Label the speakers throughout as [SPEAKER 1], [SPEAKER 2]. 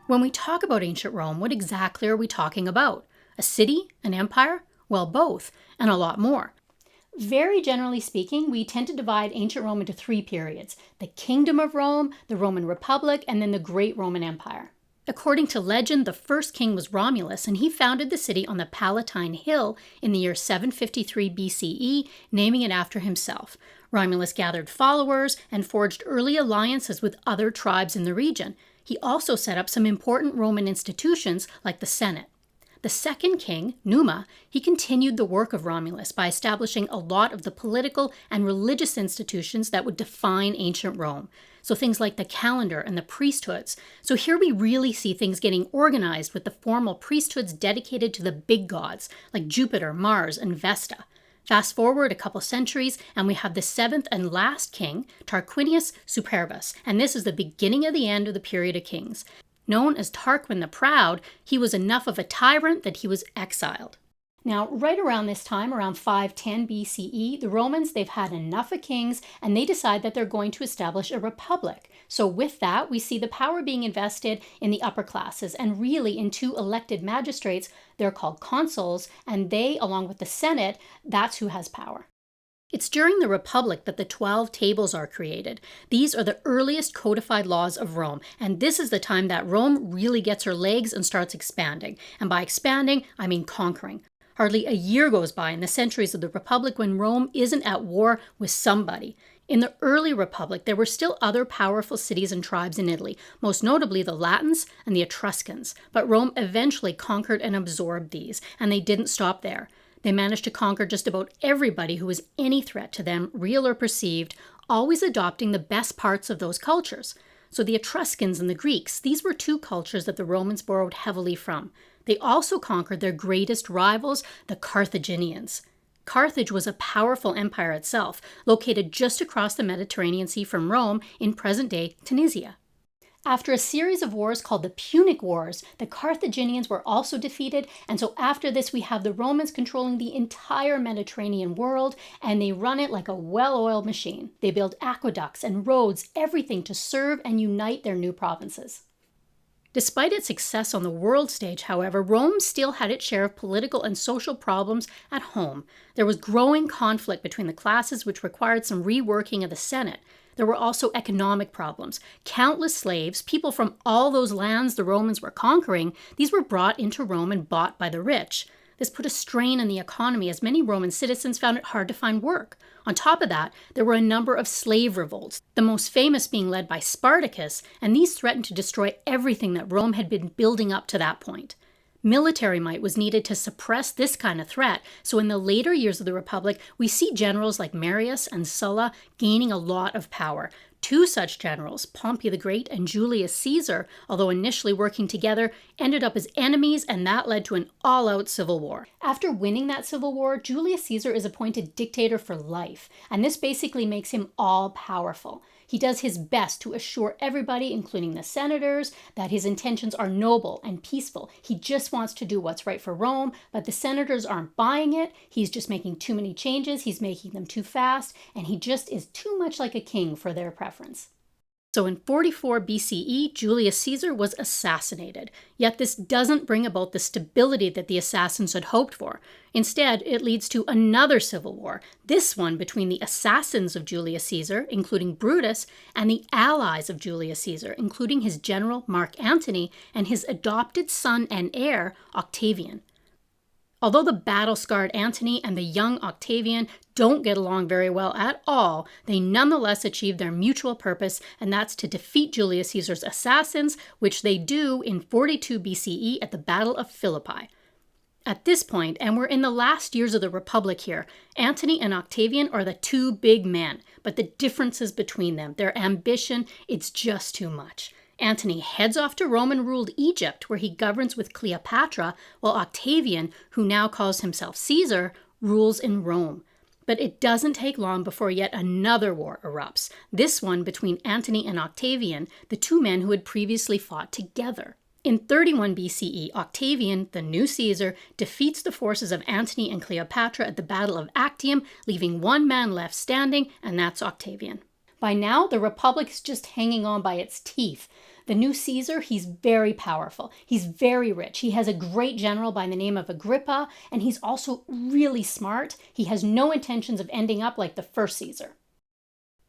[SPEAKER 1] When we talk about ancient Rome, what exactly are we talking about? A city? An empire? Well, both, and a lot more. Very generally speaking, we tend to divide ancient Rome into three periods: the Kingdom of Rome, the Roman Republic, and then the Great Roman Empire. According to legend, the first king was Romulus, and he founded the city on the Palatine Hill in the year 753 BCE, naming it after himself. Romulus gathered followers and forged early alliances with other tribes in the region. He also set up some important Roman institutions like the Senate. The second king, Numa, he continued the work of Romulus by establishing a lot of the political and religious institutions that would define ancient Rome. So things like the calendar and the priesthoods. So here we really see things getting organized with the formal priesthoods dedicated to the big gods like Jupiter, Mars, and Vesta. Fast forward a couple centuries, and we have the seventh and last king, Tarquinius Superbus, and this is the beginning of the end of the period of kings. Known as Tarquin the Proud, he was enough of a tyrant that he was exiled. Now, right around this time, around 510 BCE, the Romans, they've had enough of kings, and they decide that they're going to establish a republic. So with that, we see the power being invested in the upper classes, and really in two elected magistrates. They're called consuls, and they, along with the Senate, that's who has power. It's during the Republic that the 12 tables are created. These are the earliest codified laws of Rome, and this is the time that Rome really gets her legs and starts expanding. And by expanding, I mean conquering. Hardly a year goes by in the centuries of the Republic when Rome isn't at war with somebody. In the early Republic, there were still other powerful cities and tribes in Italy, most notably the Latins and the Etruscans. But Rome eventually conquered and absorbed these, and they didn't stop there. They managed to conquer just about everybody who was any threat to them, real or perceived, always adopting the best parts of those cultures. So the Etruscans and the Greeks, these were two cultures that the Romans borrowed heavily from. They also conquered their greatest rivals, the Carthaginians. Carthage was a powerful empire itself, located just across the Mediterranean Sea from Rome in present-day Tunisia. After a series of wars called the Punic Wars, the Carthaginians were also defeated, and so after this we have the Romans controlling the entire Mediterranean world, and they run it like a well-oiled machine. They build aqueducts and roads, everything to serve and unite their new provinces. Despite its success on the world stage, however, Rome still had its share of political and social problems at home. There was growing conflict between the classes, which required some reworking of the Senate. There were also economic problems. Countless slaves, people from all those lands the Romans were conquering, these were brought into Rome and bought by the rich. This put a strain on the economy as many Roman citizens found it hard to find work. On top of that, there were a number of slave revolts, the most famous being led by Spartacus, and these threatened to destroy everything that Rome had been building up to that point. Military might was needed to suppress this kind of threat, so in the later years of the Republic, we see generals like Marius and Sulla gaining a lot of power. Two such generals, Pompey the Great and Julius Caesar, although initially working together, ended up as enemies, and that led to an all-out civil war. After winning that civil war, Julius Caesar is appointed dictator for life, and this basically makes him all-powerful. He does his best to assure everybody, including the senators, that his intentions are noble and peaceful. He just wants to do what's right for Rome, but the senators aren't buying it. He's just making too many changes. He's making them too fast, and he just is too much like a king for their preference. So in 44 BCE, Julius Caesar was assassinated. Yet this doesn't bring about the stability that the assassins had hoped for. Instead, it leads to another civil war, this one between the assassins of Julius Caesar, including Brutus, and the allies of Julius Caesar, including his general Mark Antony and his adopted son and heir, Octavian. Although the battle-scarred Antony and the young Octavian don't get along very well at all, they nonetheless achieve their mutual purpose, and that's to defeat Julius Caesar's assassins, which they do in 42 BCE at the Battle of Philippi. At this point, and we're in the last years of the Republic here, Antony and Octavian are the two big men, but the differences between them, their ambition, it's just too much. Antony heads off to Rome and ruled Egypt, where he governs with Cleopatra, while Octavian, who now calls himself Caesar, rules in Rome. But it doesn't take long before yet another war erupts, this one between Antony and Octavian, the two men who had previously fought together. In 31 BCE, Octavian, the new Caesar, defeats the forces of Antony and Cleopatra at the Battle of Actium, leaving one man left standing, and that's Octavian. By now, the Republic is just hanging on by its teeth. The new Caesar, he's very powerful. He's very rich. He has a great general by the name of Agrippa, and he's also really smart. He has no intentions of ending up like the first Caesar.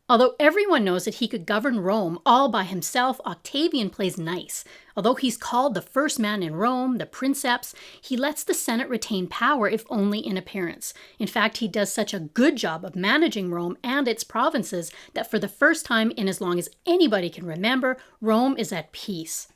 [SPEAKER 1] Although everyone knows that he could govern Rome all by himself, Octavian plays nice. Although he's called the first man in Rome, the princeps, he lets the Senate retain power if only in appearance. In fact, he does such a good job of managing Rome and its provinces that for the first time in as long as anybody can remember, Rome is at peace.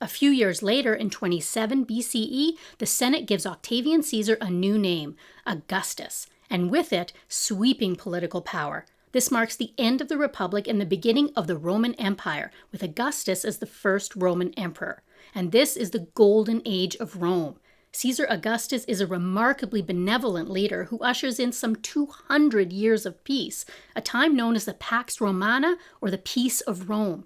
[SPEAKER 1] A few years later, in 27 BCE, the Senate gives Octavian Caesar a new name, Augustus, and with it, sweeping political power. This marks the end of the Republic and the beginning of the Roman Empire, with Augustus as the first Roman emperor. And this is the golden age of Rome. Caesar Augustus is a remarkably benevolent leader who ushers in some 200 years of peace, a time known as the Pax Romana, or the Peace of Rome.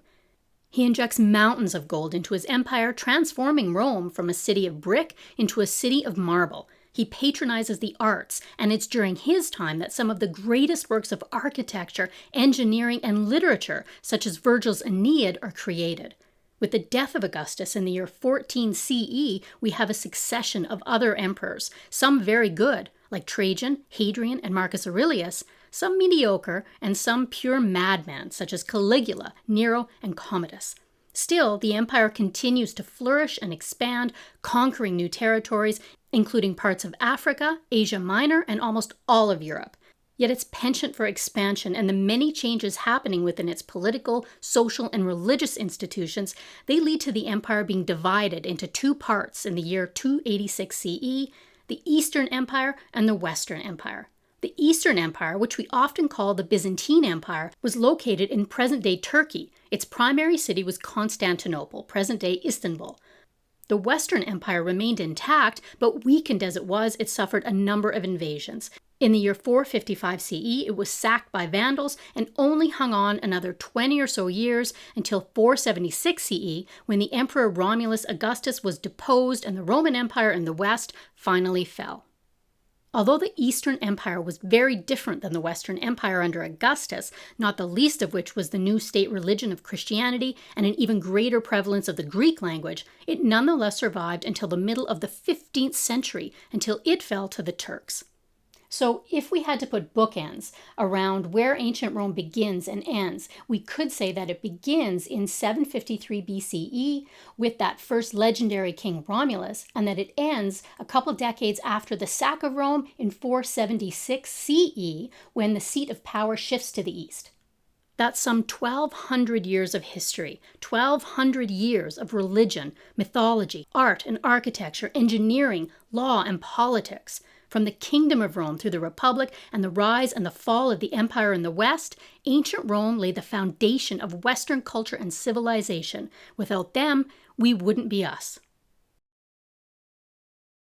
[SPEAKER 1] He injects mountains of gold into his empire, transforming Rome from a city of brick into a city of marble. He patronizes the arts, and it's during his time that some of the greatest works of architecture, engineering, and literature, such as Virgil's Aeneid, are created. With the death of Augustus in the year 14 CE, we have a succession of other emperors, some very good, like Trajan, Hadrian, and Marcus Aurelius, some mediocre, and some pure madmen, such as Caligula, Nero, and Commodus. Still, the empire continues to flourish and expand, conquering new territories, including parts of Africa, Asia Minor, and almost all of Europe. Yet its penchant for expansion and the many changes happening within its political, social, and religious institutions, they lead to the empire being divided into two parts in the year 286 CE, the Eastern Empire and the Western Empire. The Eastern Empire, which we often call the Byzantine Empire, was located in present-day Turkey. Its primary city was Constantinople, present-day Istanbul. The Western Empire remained intact, but weakened as it was, it suffered a number of invasions. In the year 455 CE, it was sacked by Vandals and only hung on another 20 or so years until 476 CE, when the Emperor Romulus Augustus was deposed and the Roman Empire in the West finally fell. Although the Eastern Empire was very different than the Western Empire under Augustus, not the least of which was the new state religion of Christianity and an even greater prevalence of the Greek language, it nonetheless survived until the middle of the 15th century, until it fell to the Turks. So if we had to put bookends around where ancient Rome begins and ends, we could say that it begins in 753 BCE with that first legendary king Romulus, and that it ends a couple decades after the sack of Rome in 476 CE, when the seat of power shifts to the east. That's some 1,200 years of history, 1,200 years of religion, mythology, art and architecture, engineering, law and politics. From the kingdom of Rome through the Republic and the rise and the fall of the empire in the West, ancient Rome laid the foundation of Western culture and civilization. Without them, we wouldn't be us.